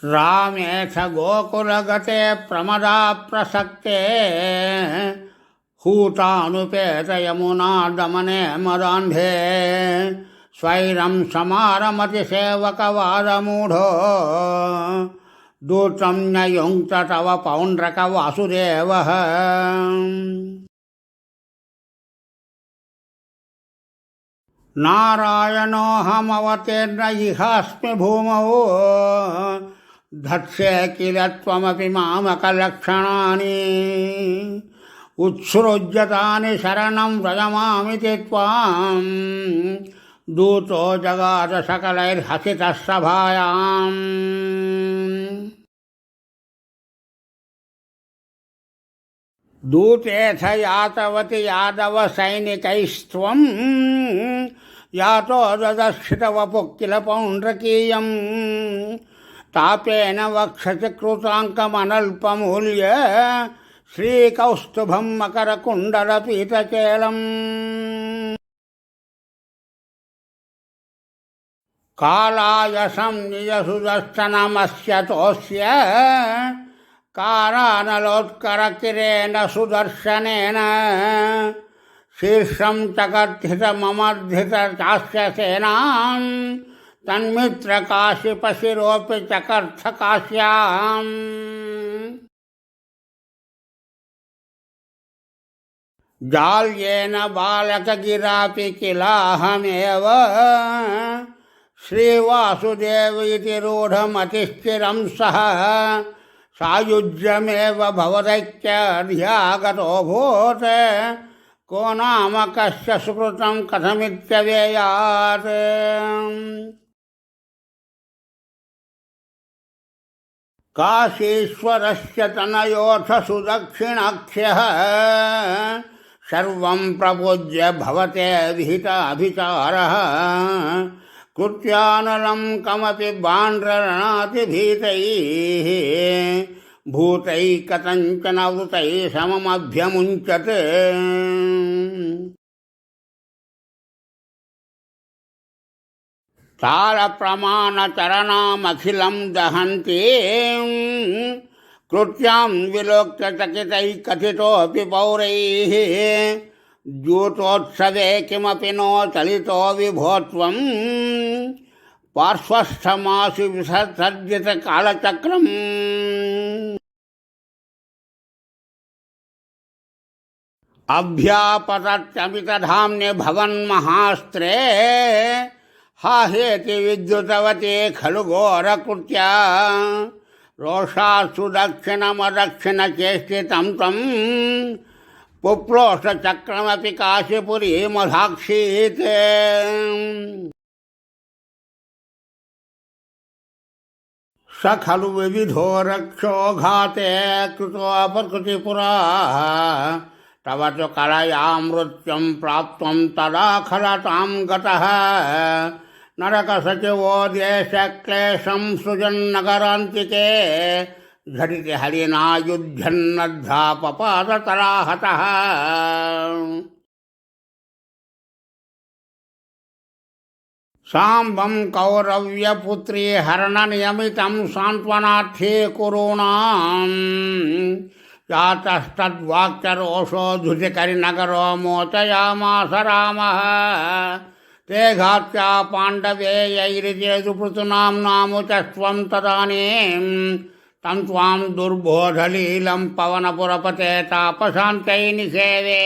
रामेथ गोकुलगते प्रमदा प्रसक्ते हूतानुपेतयमुना दमने मदान्धे स्वैरं समारमतिसेवकवादमूढो दूतं न युङ्क्त तव पौण्ड्रकवासुदेवः। नारायणोऽहमवतीर्ण इहास्मि भूमौ धत्से किल त्वमपि मामकलक्षणानि उत्सृज्यतानि शरणं व्रजमामिति त्वां दूतो जगाद सकलैर्हसितः सभायाम्। दूतेऽथ यातवति यादव सैनिकैस्त्वं यातो ददर्शितवपुः किल पौण्ड्रकीयं तापेन वक्षसि कृताङ्कमनल्पमूल्य श्रीकौस्तुभं मकरकुण्डलपीतकेलम्। कालायसं निजसुदर्शनमस्य तोऽस्य कारानलोत्करकिरेण सुदर्शनेन शीर्षं चकर्थितममर्धित चास्य सेनां तन्मित्रकाशिपशिरोऽपि चकर्थ काश्याम्। जाल्येन बालकगिरापि किलाहमेव श्रीवासुदेव इति रूढमतिश्चिरं सः सायुज्यमेव भवदैक्यध्यागतोऽभूत् को नाम कस्य सुकृतं कथमित्यवेयात्। काशीश्वरस्य तनयोऽथ सुदक्षिणाख्यः सर्वं प्रपूज्य भवते विहिताभिचारः कृत्यानलं कमपि बाण्ड्ररणातिभीतैः भूतैः कथञ्चन वृतैः सममभ्यमुञ्चत्। तालप्रमाणचरणामखिलं दहन्ति कृत्यां विलोक्य चकितैः कथितोऽपि पौरैः द्यूतोत्सवे किमपि नो चलितो विभो त्वं पार्श्वस्थमासि विसर्जितकालचक्रम्। अभ्यापतत्यमितधाम्ने भवन्महास्त्रे हा हेति विद्युतवते खलु घोरकृत्या रोषात्सु दक्षिणमदक्षिणचेष्टितं तं पुप्लोष्टचक्रमपि काशीपुरीमधाक्षीत्। स खलु विविधो रक्षो घाते कृतोऽपकृतिपुरा तव तु कलया मृत्युं प्राप्तं तदा खलतां गतः नरकसचिवो देशक्लेशं सृजन्नगरान्तिके झटिति हरिणा युध्यन्नद्धापपादतराहतः। साम्बं कौरव्यपुत्री हरणनियमितं सान्त्वनार्थी कुरूणाम् जातस्तद्वाक्यरोषो धुतिकरिनगरो मोचयामास रामः ते घात्या पाण्डवेयैरिचेदु पृथुनाम्नामुचस्त्वं तदानीं तं त्वां दुर्बोधलीलं पवनपुरपते तापशान्तै निसेवे।